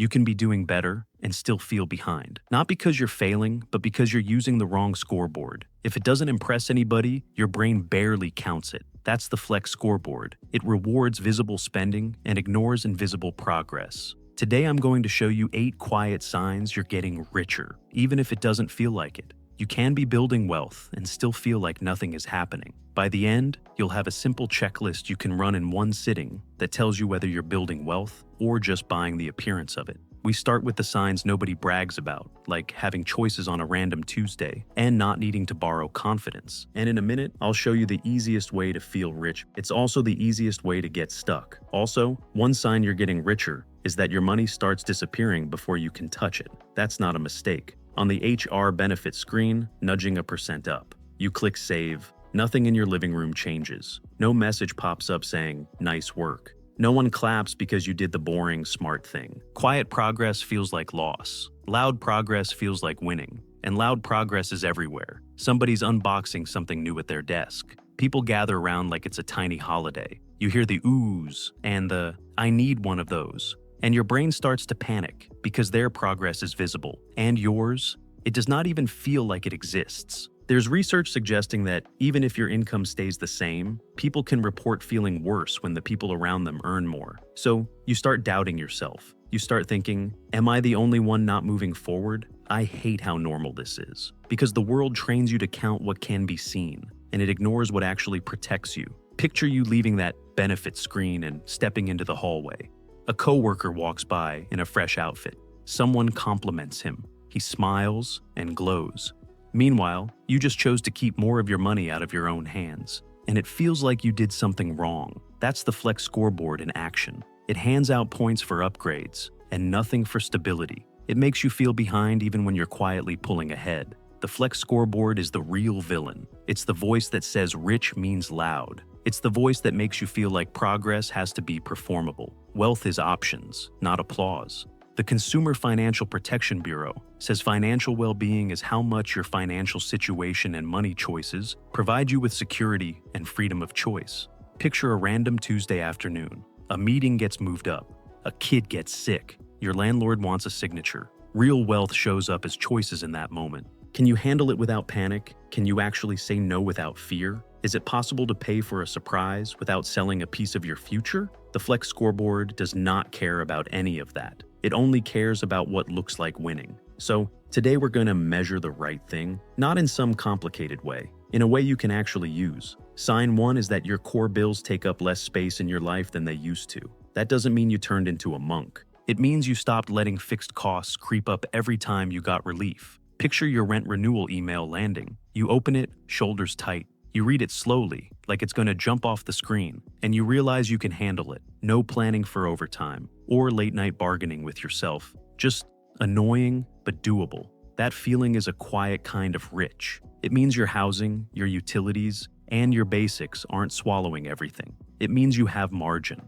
You can be doing better and still feel behind. Not because you're failing, but because you're using the wrong scoreboard. If it doesn't impress anybody, your brain barely counts it. That's the Flex Scoreboard. It rewards visible spending and ignores invisible progress. Today I'm going to show you 8 quiet signs you're getting richer, even if it doesn't feel like it. You can be building wealth and still feel like nothing is happening. By the end, you'll have a simple checklist you can run in one sitting that tells you whether you're building wealth or just buying the appearance of it. We start with the signs nobody brags about, like having choices on a random Tuesday and not needing to borrow confidence. And in a minute, I'll show you the easiest way to feel rich. It's also the easiest way to get stuck. Also, one sign you're getting richer is that your money starts disappearing before you can touch it. That's not a mistake. On the HR benefit screen, nudging a percent up. You click save. Nothing in your living room changes. No message pops up saying, nice work. No one claps because you did the boring, smart thing. Quiet progress feels like loss. Loud progress feels like winning. And loud progress is everywhere. Somebody's unboxing something new at their desk. People gather around like it's a tiny holiday. You hear the oohs and the, I need one of those. And your brain starts to panic because their progress is visible. And yours, it does not even feel like it exists. There's research suggesting that even if your income stays the same, people can report feeling worse when the people around them earn more. So you start doubting yourself. You start thinking, am I the only one not moving forward? I hate how normal this is. Because the world trains you to count what can be seen, and it ignores what actually protects you. Picture you leaving that benefit screen and stepping into the hallway. A coworker walks by in a fresh outfit. Someone compliments him. He smiles and glows. Meanwhile, you just chose to keep more of your money out of your own hands, and it feels like you did something wrong. That's the Flex Scoreboard in action. It hands out points for upgrades and nothing for stability. It makes you feel behind even when you're quietly pulling ahead. The Flex Scoreboard is the real villain. It's the voice that says rich means loud. It's the voice that makes you feel like progress has to be performable. Wealth is options, not applause. The Consumer Financial Protection Bureau says financial well-being is how much your financial situation and money choices provide you with security and freedom of choice. Picture a random Tuesday afternoon. A meeting gets moved up. A kid gets sick. Your landlord wants a signature. Real wealth shows up as choices in that moment. Can you handle it without panic? Can you actually say no without fear? Is it possible to pay for a surprise without selling a piece of your future? The Flex Scoreboard does not care about any of that. It only cares about what looks like winning. So today we're going to measure the right thing, not in some complicated way, in a way you can actually use. Sign 1 is that your core bills take up less space in your life than they used to. That doesn't mean you turned into a monk. It means you stopped letting fixed costs creep up every time you got relief. Picture your rent renewal email landing. You open it, shoulders tight. You read it slowly, like it's going to jump off the screen, and you realize you can handle it. No planning for overtime or late-night bargaining with yourself. Just annoying, but doable. That feeling is a quiet kind of rich. It means your housing, your utilities, and your basics aren't swallowing everything. It means you have margin.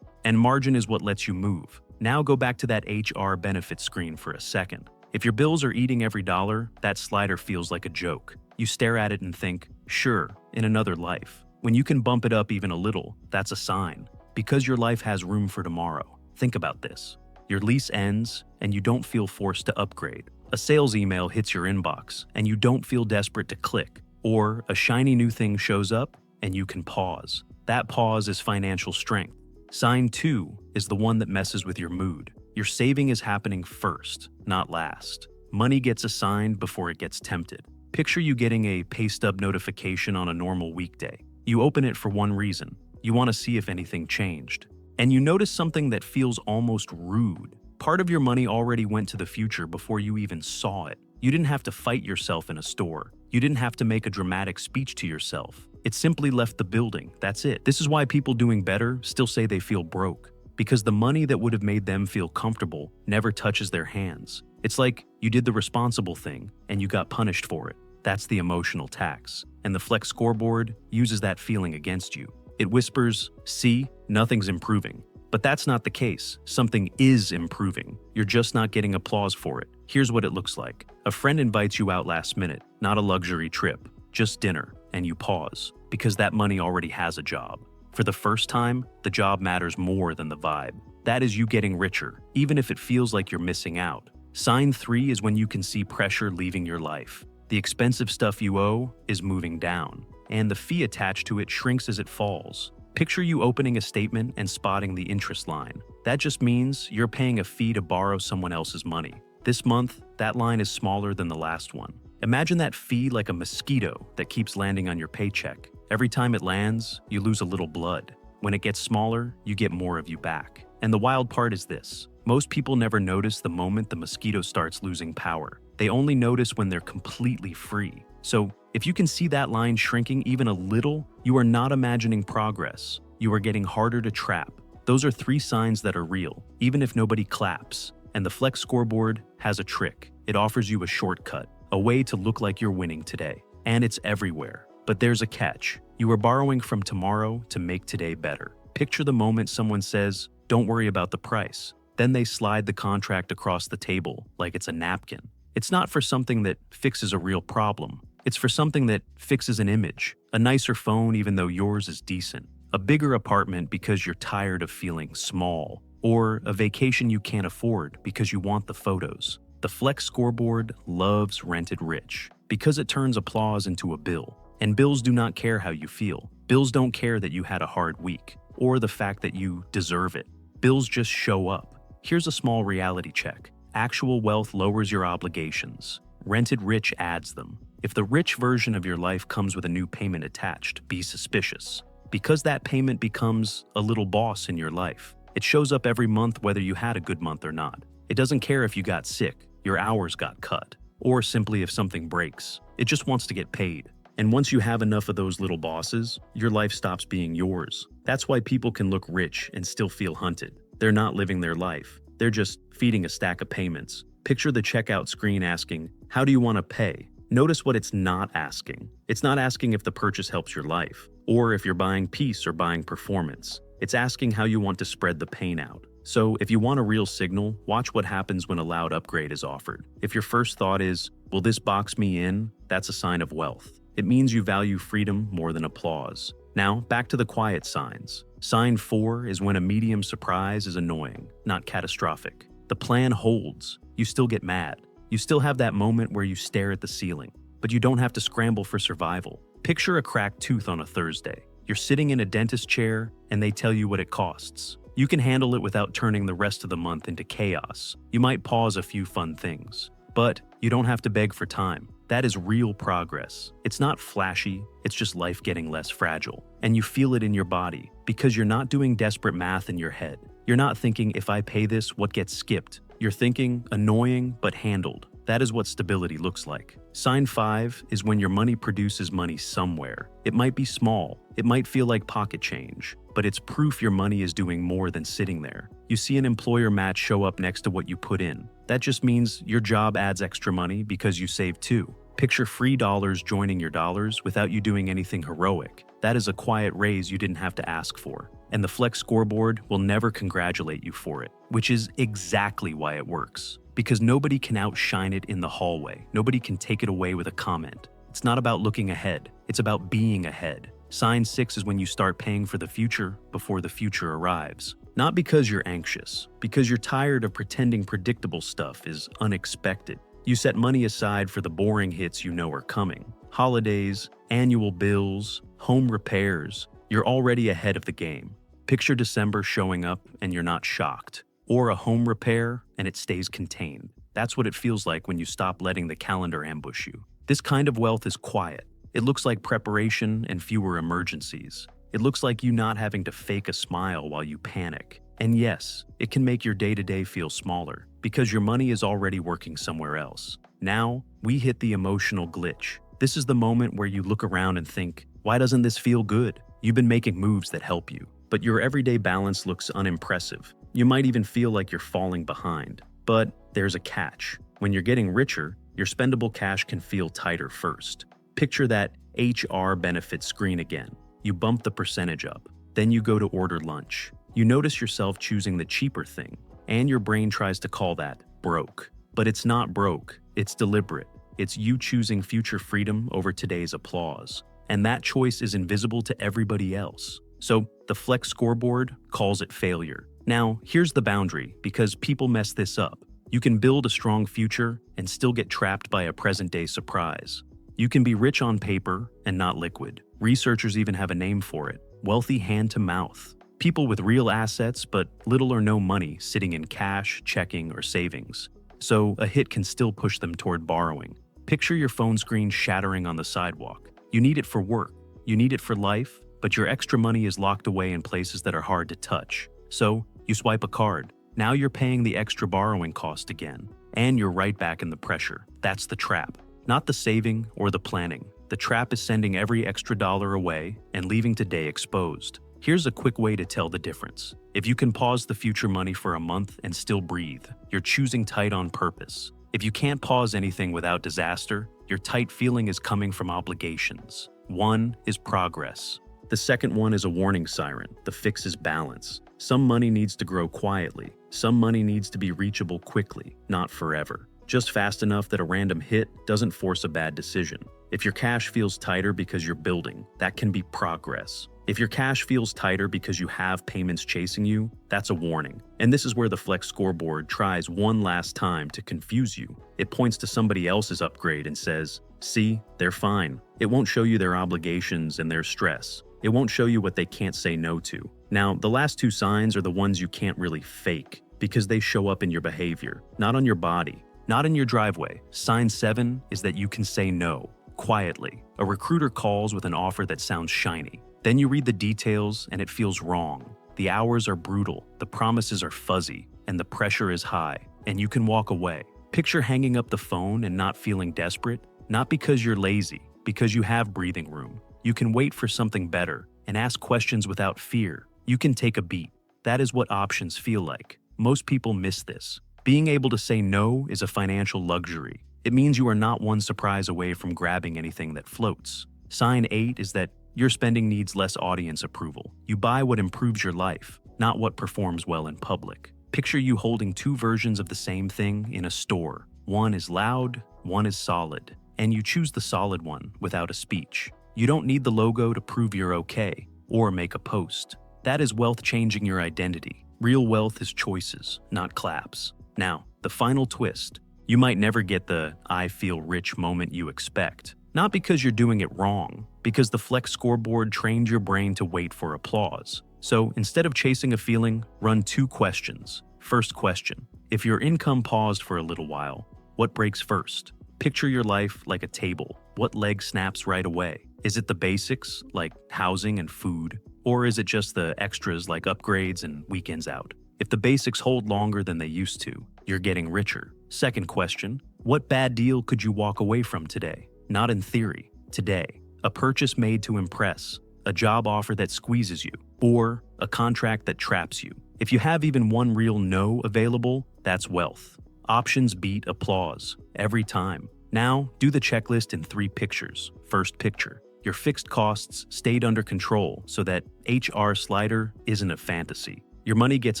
And margin is what lets you move. Now go back to that HR benefit screen for a second. If your bills are eating every dollar, that slider feels like a joke. You stare at it and think, sure, in another life. When you can bump it up even a little, that's a sign. Because your life has room for tomorrow. Think about this. Your lease ends, and you don't feel forced to upgrade. A sales email hits your inbox, and you don't feel desperate to click. Or a shiny new thing shows up, and you can pause. That pause is financial strength. Sign 2 is the one that messes with your mood. Your saving is happening first, not last. Money gets assigned before it gets tempted. Picture you getting a pay stub notification on a normal weekday. You open it for one reason. You want to see if anything changed. And you notice something that feels almost rude. Part of your money already went to the future before you even saw it. You didn't have to fight yourself in a store. You didn't have to make a dramatic speech to yourself. It simply left the building. That's it. This is why people doing better still say they feel broke. Because the money that would have made them feel comfortable never touches their hands. It's like you did the responsible thing and you got punished for it. That's the emotional tax. And the Flex Scoreboard uses that feeling against you. It whispers, see, nothing's improving. But that's not the case. Something is improving. You're just not getting applause for it. Here's what it looks like. A friend invites you out last minute, not a luxury trip, just dinner, and you pause because that money already has a job. For the first time, the job matters more than the vibe. That is you getting richer, even if it feels like you're missing out. Sign 3 is when you can see pressure leaving your life. The expensive stuff you owe is moving down, and the fee attached to it shrinks as it falls. Picture you opening a statement and spotting the interest line. That just means you're paying a fee to borrow someone else's money. This month, that line is smaller than the last one. Imagine that fee like a mosquito that keeps landing on your paycheck. Every time it lands, you lose a little blood. When it gets smaller, you get more of you back. And the wild part is this. Most people never notice the moment the mosquito starts losing power. They only notice when they're completely free. So, if you can see that line shrinking even a little, you are not imagining progress. You are getting harder to trap. Those are 3 signs that are real, even if nobody claps. And the Flex Scoreboard has a trick. It offers you a shortcut, a way to look like you're winning today. And it's everywhere. But there's a catch. You are borrowing from tomorrow to make today better. Picture the moment someone says, "Don't worry about the price." Then they slide the contract across the table like it's a napkin. It's not for something that fixes a real problem. It's for something that fixes an image, a nicer phone even though yours is decent, a bigger apartment because you're tired of feeling small, or a vacation you can't afford because you want the photos. The Flex Scoreboard loves rented rich because it turns applause into a bill. And bills do not care how you feel. Bills don't care that you had a hard week or the fact that you deserve it. Bills just show up. Here's a small reality check. Actual wealth lowers your obligations. Rented rich adds them. If the rich version of your life comes with a new payment attached, be suspicious. Because that payment becomes a little boss in your life. It shows up every month whether you had a good month or not. It doesn't care if you got sick, your hours got cut, or simply if something breaks. It just wants to get paid. And once you have enough of those little bosses, your life stops being yours. That's why people can look rich and still feel hunted. They're not living their life. They're just feeding a stack of payments. Picture the checkout screen asking, "How do you want to pay?" Notice what it's not asking. It's not asking if the purchase helps your life, or if you're buying peace or buying performance. It's asking how you want to spread the pain out. So if you want a real signal, watch what happens when a loud upgrade is offered. If your first thought is, "Will this box me in?" that's a sign of wealth. It means you value freedom more than applause. Now, back to the quiet signs. Sign 4 is when a medium surprise is annoying, not catastrophic. The plan holds. You still get mad. You still have that moment where you stare at the ceiling, but you don't have to scramble for survival. Picture a cracked tooth on a Thursday. You're sitting in a dentist chair, and they tell you what it costs. You can handle it without turning the rest of the month into chaos. You might pause a few fun things, but you don't have to beg for time. That is real progress. It's not flashy, it's just life getting less fragile. And you feel it in your body, because you're not doing desperate math in your head. You're not thinking, "If I pay this, what gets skipped?" You're thinking, "Annoying, but handled." That is what stability looks like. Sign 5 is when your money produces money somewhere. It might be small, it might feel like pocket change, but it's proof your money is doing more than sitting there. You see an employer match show up next to what you put in. That just means your job adds extra money because you saved too. Picture free dollars joining your dollars without you doing anything heroic. That is a quiet raise you didn't have to ask for. And the Flex Scoreboard will never congratulate you for it, which is exactly why it works. Because nobody can outshine it in the hallway. Nobody can take it away with a comment. It's not about looking ahead. It's about being ahead. Sign 6 is when you start paying for the future before the future arrives. Not because you're anxious, because you're tired of pretending predictable stuff is unexpected. You set money aside for the boring hits you know are coming. Holidays, annual bills, home repairs. You're already ahead of the game. Picture December showing up and you're not shocked. Or a home repair and it stays contained. That's what it feels like when you stop letting the calendar ambush you. This kind of wealth is quiet. It looks like preparation and fewer emergencies. It looks like you not having to fake a smile while you panic. And yes, it can make your day-to-day feel smaller because your money is already working somewhere else. Now, we hit the emotional glitch. This is the moment where you look around and think, "Why doesn't this feel good?" You've been making moves that help you, but your everyday balance looks unimpressive. You might even feel like you're falling behind. But there's a catch. When you're getting richer, your spendable cash can feel tighter first. Picture that HR benefit screen again. You bump the percentage up. Then you go to order lunch. You notice yourself choosing the cheaper thing, and your brain tries to call that broke. But it's not broke. It's deliberate. It's you choosing future freedom over today's applause. And that choice is invisible to everybody else. So the Flex Scoreboard calls it failure. Now, here's the boundary, because people mess this up. You can build a strong future and still get trapped by a present-day surprise. You can be rich on paper and not liquid. Researchers even have a name for it: wealthy hand-to-mouth. People with real assets but little or no money sitting in cash, checking, or savings. So a hit can still push them toward borrowing. Picture your phone screen shattering on the sidewalk. You need it for work, you need it for life, but your extra money is locked away in places that are hard to touch. So you swipe a card. Now you're paying the extra borrowing cost again, and you're right back in the pressure. That's the trap. Not the saving or the planning. The trap is sending every extra dollar away and leaving today exposed. Here's a quick way to tell the difference. If you can pause the future money for a month and still breathe, you're choosing tight on purpose. If you can't pause anything without disaster, your tight feeling is coming from obligations. One is progress. The second one is a warning siren. The fix is balance. Some money needs to grow quietly. Some money needs to be reachable quickly, not forever. Just fast enough that a random hit doesn't force a bad decision. If your cash feels tighter because you're building, that can be progress. If your cash feels tighter because you have payments chasing you, that's a warning. And this is where the Flex Scoreboard tries one last time to confuse you. It points to somebody else's upgrade and says, "See, they're fine." It won't show you their obligations and their stress. It won't show you what they can't say no to. Now, the last two signs are the ones you can't really fake because they show up in your behavior, not on your body, not in your driveway. Sign 7 is that you can say no, quietly. A recruiter calls with an offer that sounds shiny. Then you read the details and it feels wrong. The hours are brutal, the promises are fuzzy, and the pressure is high, and you can walk away. Picture hanging up the phone and not feeling desperate, not because you're lazy, because you have breathing room. You can wait for something better and ask questions without fear. You can take a beat. That is what options feel like. Most people miss this. Being able to say no is a financial luxury. It means you are not one surprise away from grabbing anything that floats. Sign 8 is that your spending needs less audience approval. You buy what improves your life, not what performs well in public. Picture you holding two versions of the same thing in a store. One is loud, one is solid, and you choose the solid one without a speech. You don't need the logo to prove you're okay or make a post. That is wealth changing your identity. Real wealth is choices, not claps. Now, the final twist. You might never get the "I feel rich" moment you expect. Not because you're doing it wrong, because the Flex Scoreboard trained your brain to wait for applause. So instead of chasing a feeling, run 2 questions. First question: if your income paused for a little while, what breaks first? Picture your life like a table. What leg snaps right away? Is it the basics, like housing and food? Or is it just the extras like upgrades and weekends out? If the basics hold longer than they used to, you're getting richer. Second question: what bad deal could you walk away from today? Not in theory, today. A purchase made to impress, a job offer that squeezes you, or a contract that traps you. If you have even one real no available, that's wealth. Options beat applause, every time. Now, do the checklist in 3 pictures. First picture: your fixed costs stayed under control so that HR slider isn't a fantasy. Your money gets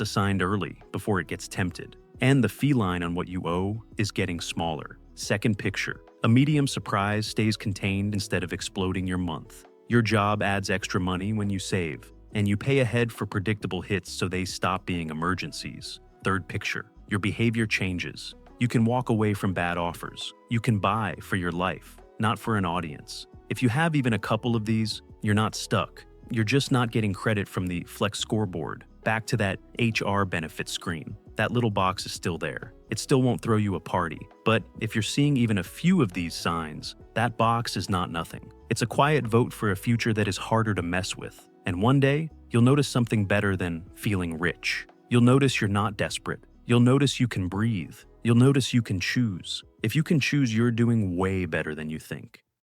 assigned early before it gets tempted. And the fee line on what you owe is getting smaller. Second picture: a medium surprise stays contained instead of exploding your month. Your job adds extra money when you save, and you pay ahead for predictable hits so they stop being emergencies. Third picture: your behavior changes. You can walk away from bad offers. You can buy for your life, not for an audience. If you have even a couple of these, you're not stuck. You're just not getting credit from the Flex Scoreboard. Back to that HR benefit screen. That little box is still there. It still won't throw you a party. But if you're seeing even a few of these signs, that box is not nothing. It's a quiet vote for a future that is harder to mess with. And one day, you'll notice something better than feeling rich. You'll notice you're not desperate. You'll notice you can breathe. You'll notice you can choose. If you can choose, you're doing way better than you think.